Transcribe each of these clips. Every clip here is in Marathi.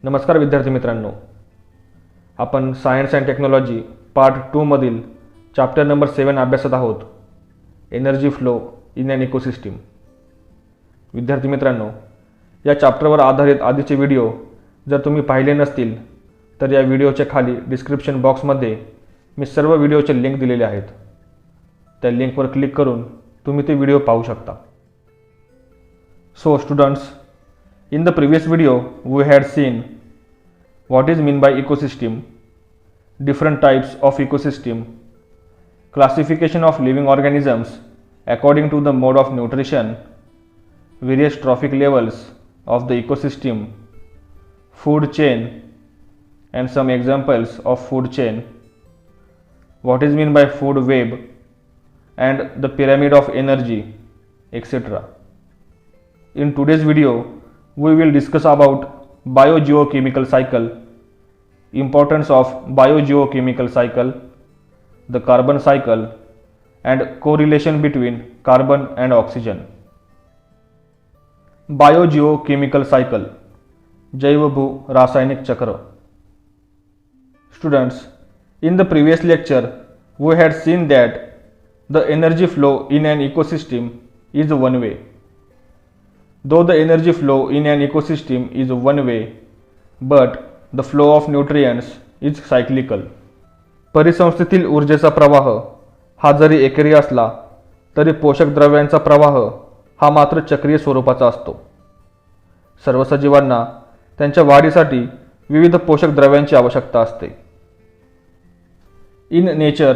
नमस्कार विद्यार्थी मित्रांनो, आपण सायन्स अँड टेक्नॉलॉजी पार्ट 2 मधील चॅप्टर नंबर 7 अभ्यासत आहोत, energy flow in an ecosystem. विद्यार्थी मित्रांनो, या चॅप्टरवर आधारित आधीचे व्हिडिओ जर तुम्ही पाहिले नसतील तर या व्हिडिओच्या खाली डिस्क्रिप्शन बॉक्समध्ये मी सर्व व्हिडिओचे लिंक दिलेले आहेत. त्या लिंकवर क्लिक करून तुम्ही ते व्हिडिओ पाहू शकता. So students, in the previous video we had seen what is mean by ecosystem, different types of ecosystem, classification of living organisms according to the mode of nutrition, various trophic levels of the ecosystem, food chain and some examples of food chain, what is mean by food web and the pyramid of energy, etc. In today's video we will discuss about biogeochemical cycle, importance of biogeochemical cycle, the carbon cycle and correlation between carbon and oxygen. Biogeochemical cycle, जैवभू रासायनिक चक्र. Students, in the previous lecture we had seen that the energy flow in an ecosystem is one way. Though the energy flow in an ecosystem is one way, but the flow of nutrients is cyclical. परिसंस्थेतील ऊर्जेचा प्रवाह हा जरी एकेरी असला तरी पोषक द्रव्यांचा प्रवाह हा मात्र चक्रीय स्वरूपाचा असतो. सर्व सजीवांना त्यांच्या वाढीसाठी विविध पोषक द्रव्यांची आवश्यकता असते. In nature,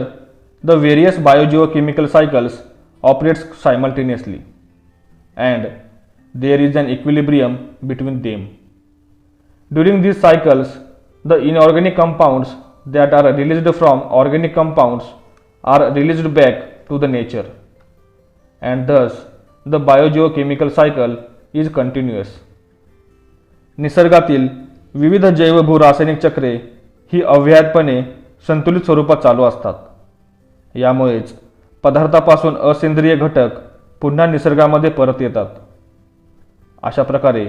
the various biogeochemical cycles operates simultaneously and there is an equilibrium between them. During these cycles, the inorganic compounds that are released from organic compounds are released back to the nature, and thus the biogeochemical cycle is continuous. निसर्गातील विविध जैवभू रासायनिक चक्रे ही अव्याहतपणे संतुलित स्वरूपात चालू असतात. यामुळेच पदार्थापासून असेंद्रिय घटक पुन्हा निसर्गामध्ये परत येतात. अशा प्रकारे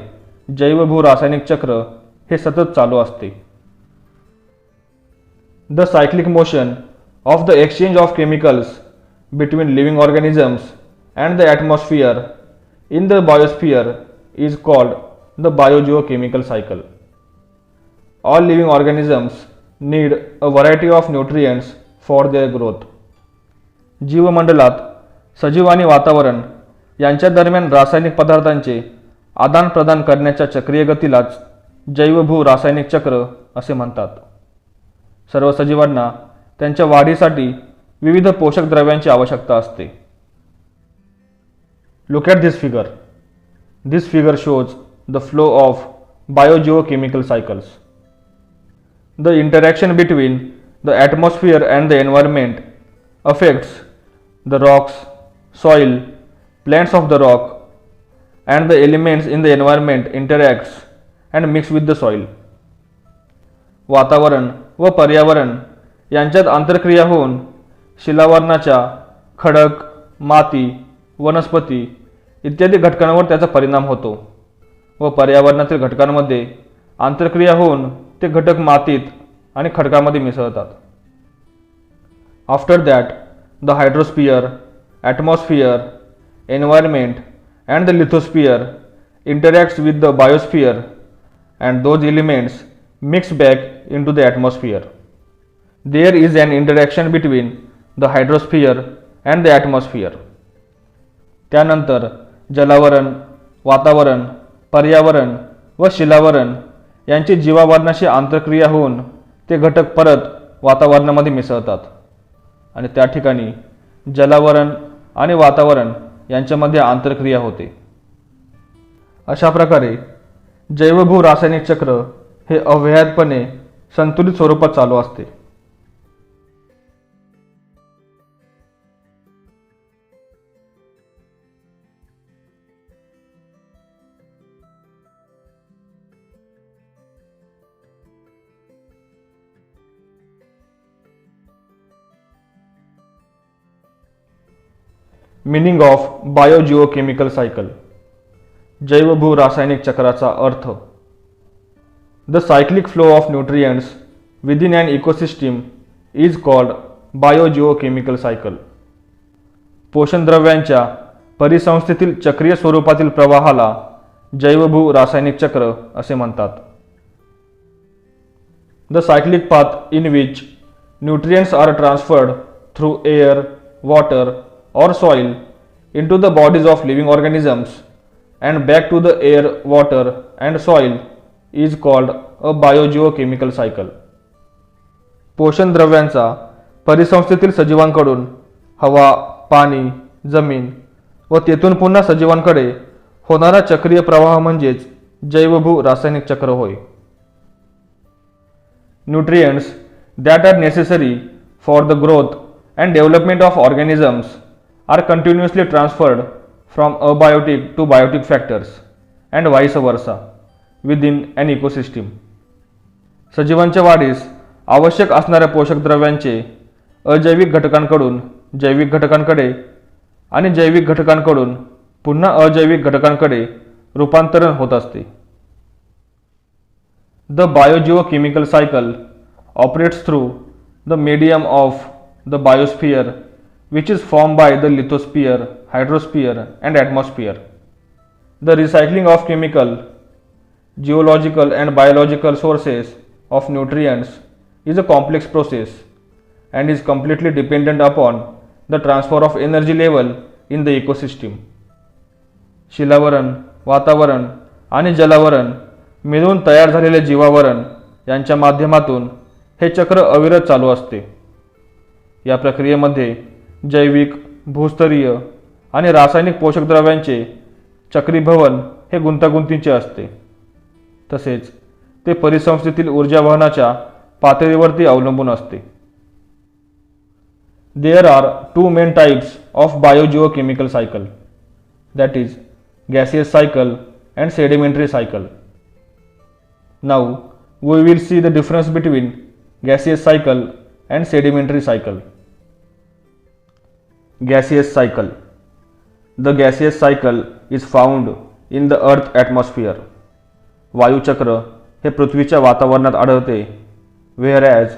जैवभू रासायनिक चक्र हे सतत चालू असते. The cyclic motion of the exchange of chemicals between living organisms and the atmosphere in the biosphere is called the biogeochemical cycle. All living organisms need a variety of nutrients for their growth. जीवमंडलात सजीव आणि वातावरण यांच्या दरम्यान रासायनिक पदार्थांचे आदान प्रदान करण्याच्या चक्रीय गतीलाच जैवभू रासायनिक चक्र असे म्हणतात. सर्व सजीवांना त्यांच्या वाढीसाठी विविध पोषक द्रव्यांची आवश्यकता असते. Look at this figure. This figure shows the flow of biogeochemical cycles. The interaction between the atmosphere and the environment affects the rocks, soil, plants of the rock and the elements in the environment interacts and mix with the soil. वातावरण व पर्यावरण यांच्यात आंतरक्रिया होऊन शिलावरणाच्या खडक, माती, वनस्पती इत्यादी घटकांवर त्याचा परिणाम होतो व पर्यावरणातील घटकांमध्ये आंतरक्रिया होऊन ते घटक मातीत आणि खडकामध्ये मिसळतात. After that the hydrosphere, atmosphere, environment and the lithosphere interacts with the biosphere and those elements mix back into the atmosphere. There is an interaction between the hydrosphere and the atmosphere. त्यानंतर जलावरण, वातावरण, पर्यावरण व शिलावरण यांची जीवावरणाशी आंतरक्रिया होऊन ते घटक परत वातावरणामध्ये मिसळतात आणि त्या ठिकाणी जलावरण आणि वातावरण यांच्यामध्ये आंतरक्रिया होते. अशा प्रकारे जैवभू रासायनिक चक्र हे अव्याहतपणे संतुलित स्वरूपात चालू असते. Meaning of biogeochemical cycle. जैवभू रासायनिक चक्राचा अर्थ. The cyclic flow of nutrients within an ecosystem is called biogeochemical cycle. पोषणद्रव्यांच्या परिसंस्थेतील चक्रीय स्वरूपातील प्रवाहाला जैवभू रासायनिक चक्र असे म्हणतात. The cyclic path in which nutrients are transferred through air, water or soil into the bodies of living organisms and back to the air, water and soil is called a biogeochemical cycle. पोषण द्रव्यांचा परिसंस्थेतील सजीवांकडून हवा, पाणी, जमीन व तेथून पुन्हा सजीवांकडे होणारा चक्रीय प्रवाह म्हणजेच जैवभू रासायनिक चक्र होय. Nutrients that are necessary for the growth and development of organisms are continuously transferred from abiotic to biotic factors and vice versa within an ecosystem. सजीवांच्या वाढीस आवश्यक असणाऱ्या पोषक द्रव्यांचे अजैविक घटकांकडून जैविक घटकांकडे आणि जैविक घटकांकडून पुन्हा अजैविक घटकांकडे रूपांतरण होत असते. The biogeochemical cycle operates through the medium of the biosphere, which is formed by the lithosphere, hydrosphere and atmosphere. The recycling of chemical, geological and biological sources of nutrients is a complex process and is completely dependent upon the transfer of energy level in the ecosystem. शिलावरण, वातावरण आणि जलावरण मिळून तयार झालेले जीवावरण यांच्या माध्यमातून हे चक्र अविरत चालू असते. या प्रक्रियेमध्ये जैविक, भूस्तरीय आणि रासायनिक पोषक द्रव्यांचे चक्रीभवन हे गुंतागुंतीचे असते. तसेच ते परिसंस्थेतील ऊर्जा वहनाच्या पातळीवरती अवलंबून असते. There are two main types of biogeochemical cycle, that is gaseous cycle and sedimentary cycle. Now we will see the difference between gaseous cycle and sedimentary cycle. Gaseous cycle. The gaseous cycle is found in the earth atmosphere. वायुचक्र हे पृथ्वीच्या वातावरणात आढळते. Whereas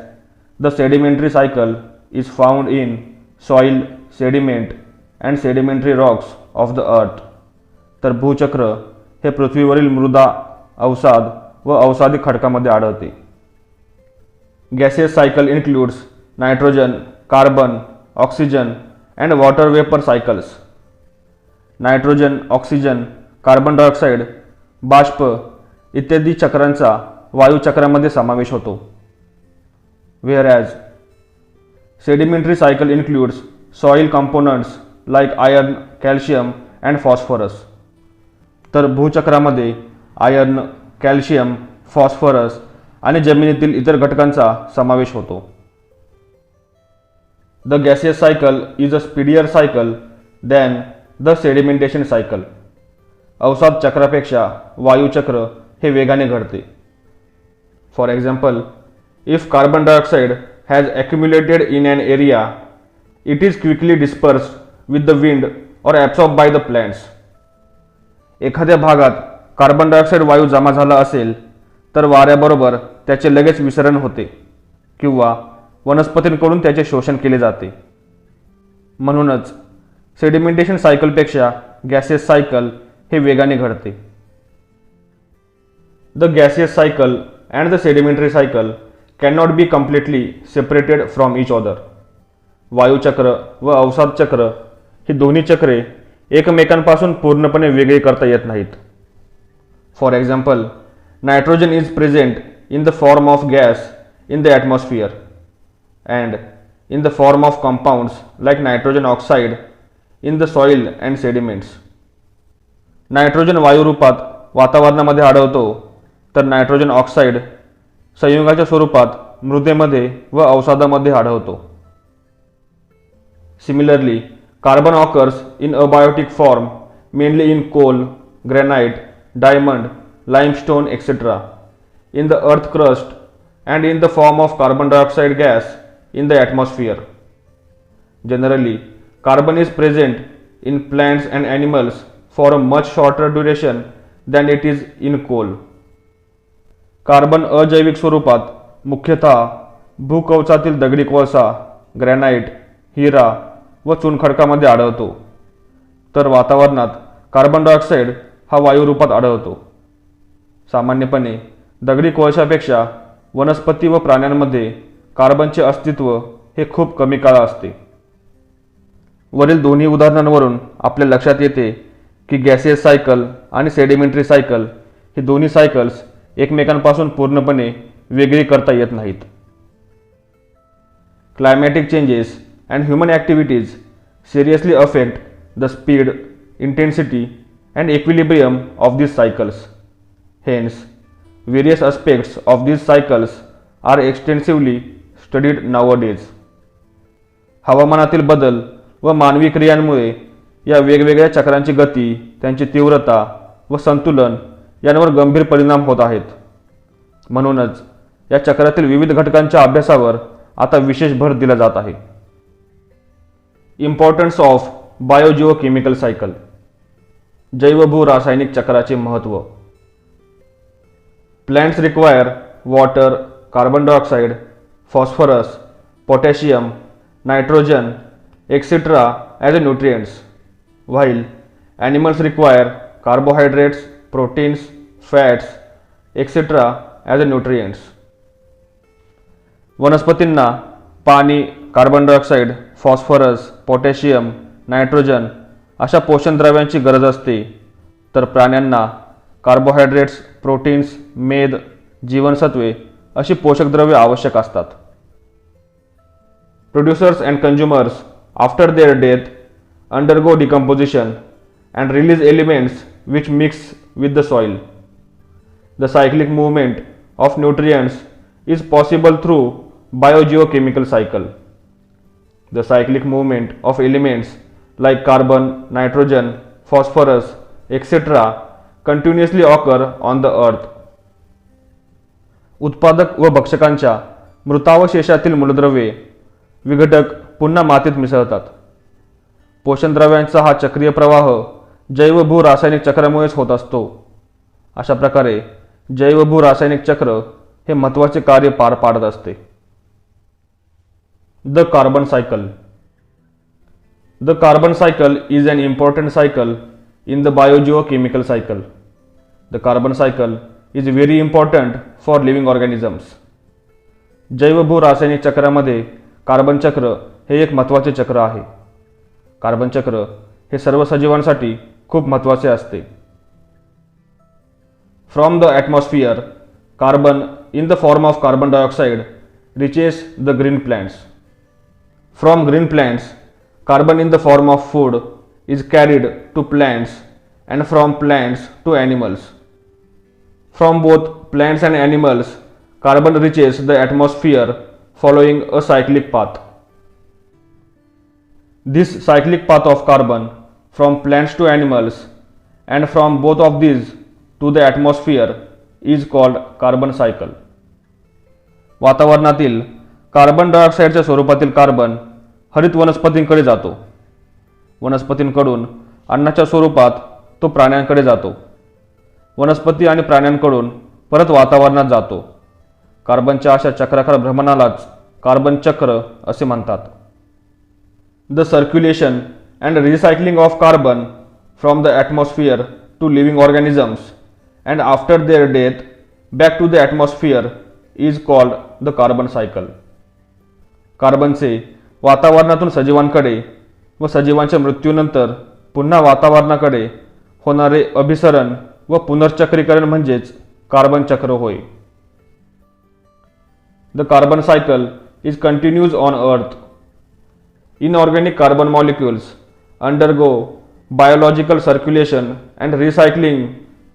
the sedimentary cycle is found in soil, sediment and sedimentary rocks of the earth. तर भूचक्र हे पृथ्वीवरील मृदा, अवसाद व अवसादी खडकामध्ये आढळते. Gaseous cycle includes nitrogen, carbon, oxygen and water vapor cycles. Nitrogen, oxygen, carbon dioxide, बाष्प इत्यादी चक्रांचा वायुचक्रामध्ये समावेश होतो. Whereas sedimentary cycle includes soil components like iron, calcium and phosphorus. तर भूचक्रामध्ये आयर्न, कॅल्शियम, फॉस्फरस आणि जमिनीतील इतर घटकांचा समावेश होतो. The gaseous cycle is a speedier cycle than the sedimentation cycle. अवसाद चक्रापेक्षा वायुचक्र हे वेगाने घडते. For example, if carbon dioxide has accumulated in an area, it is quickly dispersed with the wind or absorbed by the plants. एखाद्या भागात कार्बन डायऑक्साईड वायू जमा झाला असेल तर वाऱ्याबरोबर त्याचे लगेच विसरण होते किंवा वनस्पतींकडून त्याचे शोषण केले जाते. म्हणूनच सेडिमेंटेशन सायकलपेक्षा गॅसियस सायकल हे वेगाने घडते. The gaseous cycle and the sedimentary cycle cannot be completely separated from each other. वायुचक्र व अवसाद चक्र ही दोन्ही चक्रे एकमेकांपासून पूर्णपणे वेगळे करता येत नाहीत. For example, nitrogen is present in the form of gas in the atmosphere and in the form of compounds like nitrogen oxide in the soil and sediments. Nitrogen वायुरूपात वातावरणामध्ये आढळतो तर नायट्रोजन ऑक्साईड संयुगाच्या स्वरूपात मृदेमध्ये व अवसादामध्ये आढळतो. Similarly, carbon occurs in abiotic form mainly in coal, granite, diamond, limestone, etc. in the earth crust and in the form of carbon dioxide gas in the atmosphere. Generally, carbon is present in plants and animals for a much shorter duration than it is in coal. Carbon अजैविक स्वरूपात मुख्यतः भूकवचातील दगडी कोळसा, ग्रॅनाइट, हिरा व चुनखडकामध्ये आढळतो, तर वातावरणात कार्बन डायऑक्साईड हा वायू रूपात आढळतो. सामान्यपणे दगडी कोळशापेक्षा वनस्पती व प्राण्यांमध्ये कार्बनचे अस्तित्व हे खूप कमी काळ असते. वरील दोन्ही उदाहरणांवरून आपल्या लक्षात येते की गॅसियस सायकल आणि सेडिमेंटरी सायकल ही दोन्ही सायकल्स एकमेकांपासून पूर्णपणे वेगळी करता येत नाहीत. Climatic changes and human activities seriously affect the speed, intensity and equilibrium of these cycles. Hence, various aspects of these cycles are extensively studied nowadays. हवामानातील बदल व मानवी क्रियांमुळे या वेगवेगळ्या चक्रांची गती, त्यांची तीव्रता व संतुलन यांवर गंभीर परिणाम होत आहेत. म्हणूनच या चक्रातील विविध घटकांच्या अभ्यासावर आता विशेष भर दिला जात आहे. Importance of biogeochemical cycle. जैवभू रासायनिक चक्राचे महत्त्व. Plants require water, carbon dioxide, phosphorus, potassium, nitrogen etc. as a nutrients, while animals require carbohydrates, proteins, fats etc. as a nutrients. वनस्पतींना पाणी, carbon dioxide, phosphorus, potassium, nitrogen अशा पोषण द्रव्यांची गरज असते, तर प्राण्यांना कार्बोहायड्रेट्स, प्रोटीन्स, मेद, जीवनसत्वे अशी पोषक द्रव्ये आवश्यक असतात. Producers and consumers after their death undergo decomposition and release elements which mix with the soil. The cyclic movement of nutrients is possible through biogeochemical cycle. The cyclic movement of elements like carbon, nitrogen, phosphorus, etc. continuously occur on the earth. उत्पादक व भक्षकांच्या मृतावशेषातील मूलद्रव्ये, विघटक पुन्हा मातीत मिसळतात. पोषणद्रव्यांचा हा चक्रीय प्रवाह जैवभू रासायनिक चक्रामुळेच होत असतो. अशा प्रकारे जैवभू रासायनिक चक्र हे महत्त्वाचे कार्य पार पाडत असते. The carbon cycle. The carbon cycle is an important cycle in the biogeochemical cycle. The carbon cycle is very important for living organisms. जैवभू रासायनिक चक्रामध्ये कार्बन चक्र हे एक महत्त्वाचे चक्र आहे. कार्बन चक्र हे सर्व सजीवांसाठी खूप महत्त्वाचे असते. From the atmosphere, carbon in the form of carbon dioxide reaches the green plants. From green plants, carbon in the form of food is carried to plants and from plants to animals. From both plants and animals, carbon reaches the atmosphere following a cyclic path. This cyclic path of carbon from plants to animals and from both of these to the atmosphere is called carbon cycle. वातावरणातील कार्बन डायऑक्साईडच्या स्वरूपातील कार्बन हरित वनस्पतींकडे जातो. वनस्पतींकडून अन्नाच्या स्वरूपात तो प्राण्यांकडे जातो. वनस्पती आणि प्राण्यांकडून परत वातावरणात जातो. कार्बनच्या अशा चक्राकार भ्रमणालाच कार्बन चक्र असे म्हणतात. The circulation and recycling of carbon from the atmosphere to living organisms and after their death back to the atmosphere is called the carbon cycle. कार्बनचे वातावरणातून सजीवांकडे व सजीवांच्या मृत्यूनंतर पुन्हा वातावरणाकडे होणारे अभिसरण व पुनर्चक्रीकरण म्हणजेच कार्बन चक्र होय. The carbon cycle is continuous on earth. Inorganic carbon molecules undergo biological circulation and recycling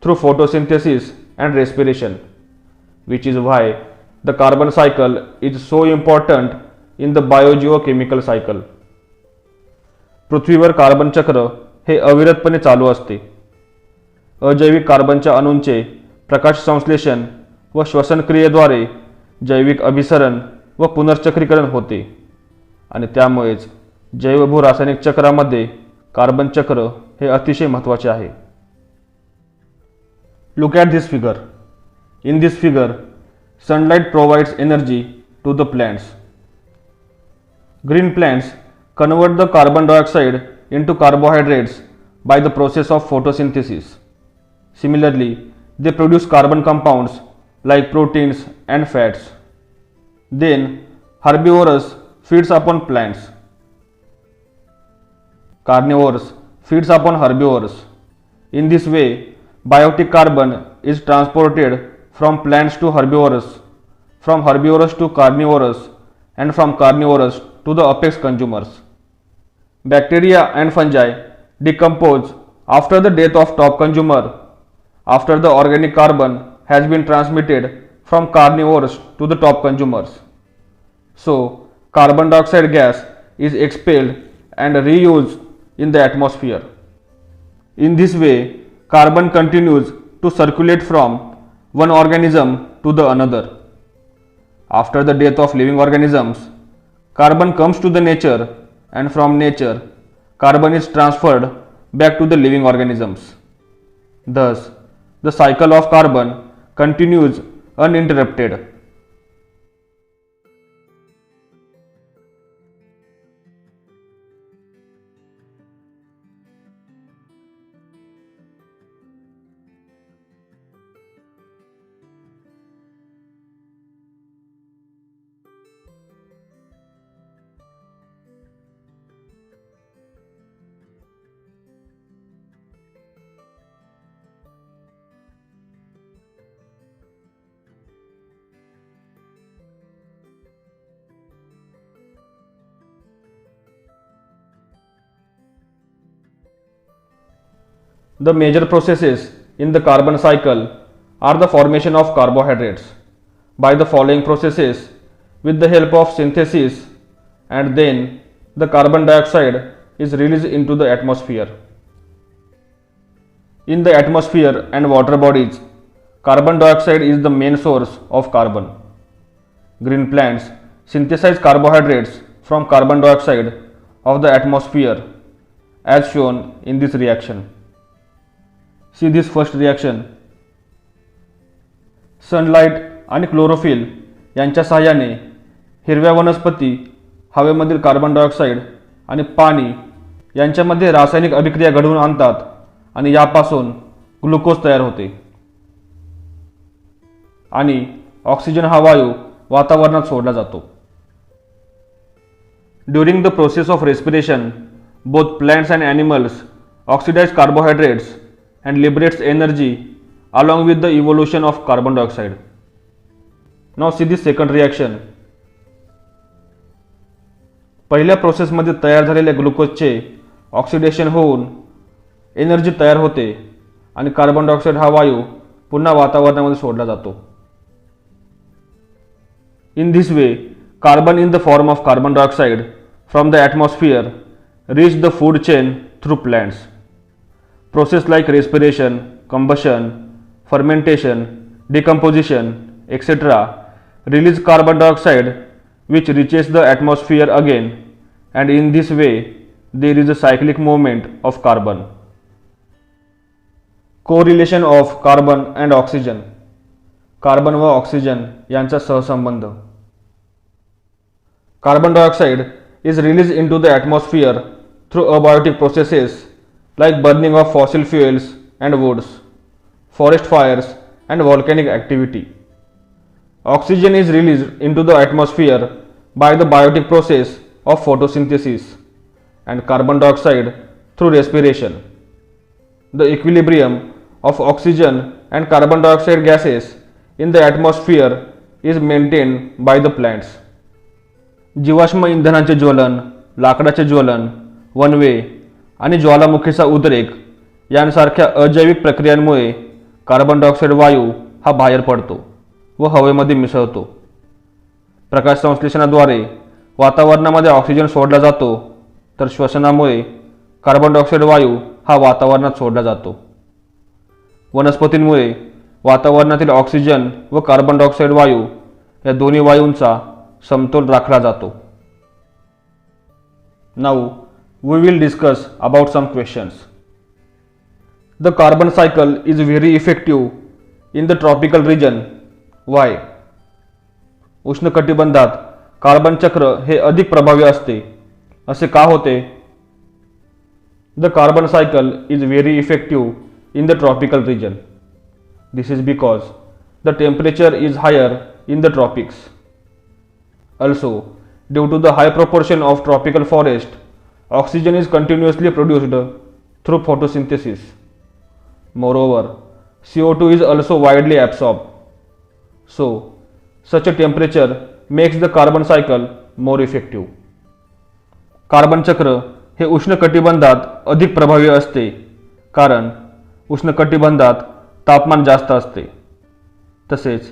through photosynthesis and respiration, which is why the carbon cycle is so important in the biogeochemical cycle. पृथ्वीवर कार्बन चक्र हे अविरतपणे चालू असते. अजैविक कार्बनच्या अणूंचे प्रकाश संश्लेषण व श्वसन क्रियेद्वारे जैविक अभिसरण व पुनर्चक्रीकरण होते आणि त्यामुळेच जैवभू रासायनिक चक्रामध्ये कार्बन चक्र हे अतिशय महत्त्वाचे आहे. Look at this figure. In this figure, sunlight provides energy to the plants. Green plants convert the carbon dioxide into carbohydrates by the process of photosynthesis. Similarly, they produce carbon compounds like proteins and fats. Then, herbivorous feeds upon plants. Carnivorous feeds upon herbivores. In this way, biotic carbon is transported from plants to herbivores, from herbivorous to carnivorous, and from carnivorous to the apex consumers. Bacteria and fungi decompose after the death of top consumer, after the organic carbon has been transmitted from carnivores to the top consumers. So, carbon dioxide gas is expelled and reused in the atmosphere. In this way, carbon continues to circulate from one organism to the another. After the death of living organisms, carbon comes to the nature, and from nature, carbon is transferred back to the living organisms. Thus, the cycle of carbon continues uninterrupted. The major processes in the carbon cycle are the formation of carbohydrates by the following processes with the help of synthesis, and then the carbon dioxide is released into the atmosphere. In the atmosphere and water bodies, carbon dioxide is the main source of carbon. Green plants synthesize carbohydrates from carbon dioxide of the atmosphere as shown in this reaction. See this first reaction. Sunlight आणि क्लोरोफिल यांच्या सहाय्याने हिरव्या वनस्पती हवेमधील कार्बन डायऑक्साईड आणि पाणी यांच्यामध्ये रासायनिक अभिक्रिया घडवून आणतात आणि यापासून ग्लुकोज तयार होते आणि ऑक्सिजन हा वायू वातावरणात सोडला जातो. During the process of respiration, both plants and animals oxidise carbohydrates and liberates energy along with the evolution of carbon dioxide. Now see the second reaction. पहिल्या प्रोसेसमध्ये तयार झालेल्या ग्लुकोजचे ऑक्सिडेशन होऊन एनर्जी तयार होते आणि कार्बन डायऑक्साईड हा वायू पुन्हा वातावरणामध्ये सोडला जातो. In this way, carbon in the form of carbon dioxide from the atmosphere reach the food chain through plants. Process like respiration, combustion, fermentation, decomposition, etc. release carbon dioxide which reaches the atmosphere again, and in this way there is a cyclic movement of carbon. Correlation of carbon and oxygen. Carbon व ऑक्सिजन यांचा सहसंबंध. Carbon dioxide is released into the atmosphere through abiotic processes like burning of fossil fuels and woods, forest fires and volcanic activity. Oxygen is released into the atmosphere by the biotic process of photosynthesis and carbon dioxide through respiration. The equilibrium of oxygen and carbon dioxide gases in the atmosphere is maintained by the plants. जीवाश्म इंधनाचे ज्वलन, लाकडाचे ज्वलन, वनवे आणि ज्वालामुखीचा उद्रेक यांसारख्या अजैविक प्रक्रियांमुळे कार्बन डायऑक्साईड वायू हा बाहेर पडतो व हवेमध्ये मिसळतो. प्रकाश संश्लेषणाद्वारे वातावरणामध्ये ऑक्सिजन सोडला जातो, तर श्वसनामुळे कार्बन डायऑक्साईड वायू हा वातावरणात सोडला जातो. वनस्पतींमुळे वातावरणातील ऑक्सिजन व कार्बन डायऑक्साईड वायू या दोन्ही वायूंचा समतोल राखला जातो. Now we will discuss about some questions. The carbon cycle is very effective in the tropical region. Why? उष्णकटिबंधात कार्बन चक्र हे अधिक प्रभावी असते. असे का होते? The carbon cycle is very effective in the tropical region. This is because the temperature is higher in the tropics. Also, due to the high proportion of tropical forest, oxygen is continuously produced through photosynthesis. Moreover, CO2 is also widely absorbed. So, such a temperature makes the carbon cycle more effective. Carbon चक्र हे उष्णकटिबंधात अधिक प्रभावी असते कारण उष्णकटिबंधात तापमान जास्त असते. तसेच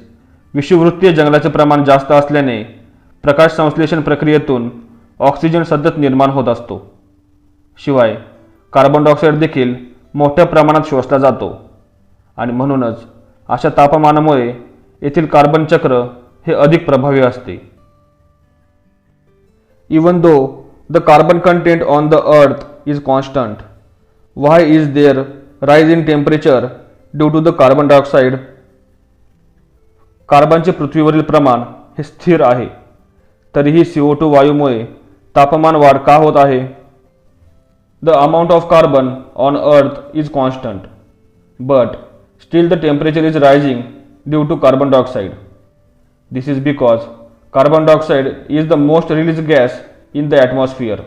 विषुववृत्तीय जंगलाचे प्रमाण जास्त असल्याने प्रकाश संश्लेषण प्रक्रियेतून ऑक्सिजन सतत निर्माण होत असतो. शिवाय कार्बन डायऑक्साईड देखील मोठ्या प्रमाणात शोषला जातो आणि म्हणूनच अशा तापमानामुळे येथील कार्बन चक्र हे अधिक प्रभावी असते. Even though the carbon content on the earth is constant, why is there rise in temperature due to the carbon dioxide? कार्बनचे पृथ्वीवरील प्रमाण हे स्थिर आहे, तरीही CO2 वायूमुळे तापमान वाढ का होत आहे? The amount of carbon on earth is constant, but still the temperature is rising due to carbon dioxide. This is because carbon dioxide is the most release gas in the atmosphere.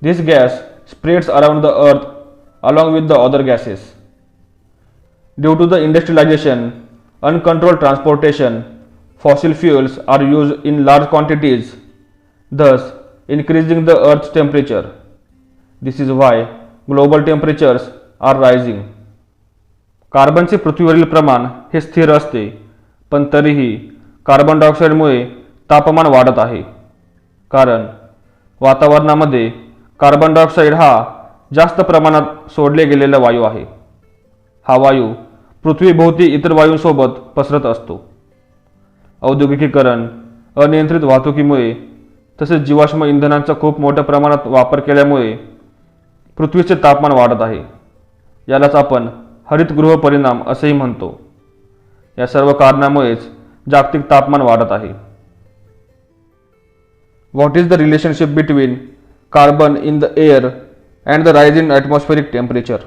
This gas spreads around the earth along with the other gases. Due to the industrialisation, uncontrolled transportation, fossil fuels are used in large quantities, thus increasing the Earth's temperature. This is why global temperatures are rising. कार्बनचे पृथ्वीवरील प्रमाण हे स्थिर असते, पण तरीही कार्बन डायऑक्साईडमुळे तापमान वाढत आहे. कारण वातावरणामध्ये कार्बन डायऑक्साईड हा जास्त प्रमाणात सोडले गेलेला वायू आहे. हा वायू पृथ्वीभोवती इतर वायूंसोबत पसरत असतो. औद्योगिकीकरण, अनियंत्रित वाहतुकीमुळे तसेच जीवाश्म इंधनांचा खूप मोठ्या प्रमाणात वापर केल्यामुळे पृथ्वीचे तापमान वाढत आहे. यालाच आपण हरितगृह परिणाम असेही म्हणतो. या सर्व कारणामुळेच जागतिक तापमान वाढत आहे. What is the relationship between carbon in the air and the rise in atmospheric temperature?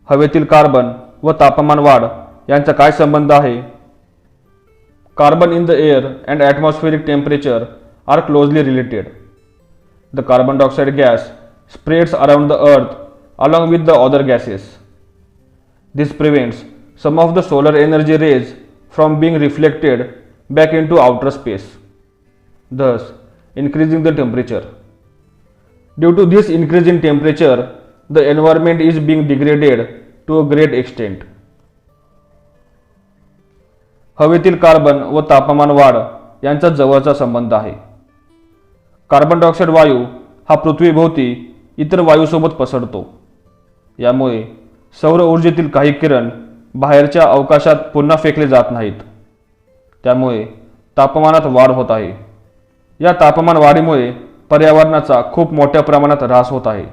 हवेतील कार्बन व तापमान वाढ यांचा काय संबंध आहे? Carbon in the air and atmospheric temperature are closely related. The carbon dioxide gas spreads around the earth along with the other gases. This prevents some of the solar energy rays from being reflected back into outer space, thus increasing the temperature. Due to this increase in temperature, the environment is being degraded to a great extent. हवेतील कार्बन व तापमान वाढ यांचा जवळचा संबंध आहे. कार्बन डायऑक्साईड वायू हा पृथ्वीभोवती इतर वायूसोबत पसरतो. यामुळे सौर ऊर्जेतील काही किरण बाहेरच्या अवकाशात पुन्हा फेकले जात नाहीत. त्यामुळे तापमानात वाढ होत आहे. या तापमान वाढीमुळे पर्यावरणाचा खूप मोठ्या प्रमाणात ऱ्हास होत आहे.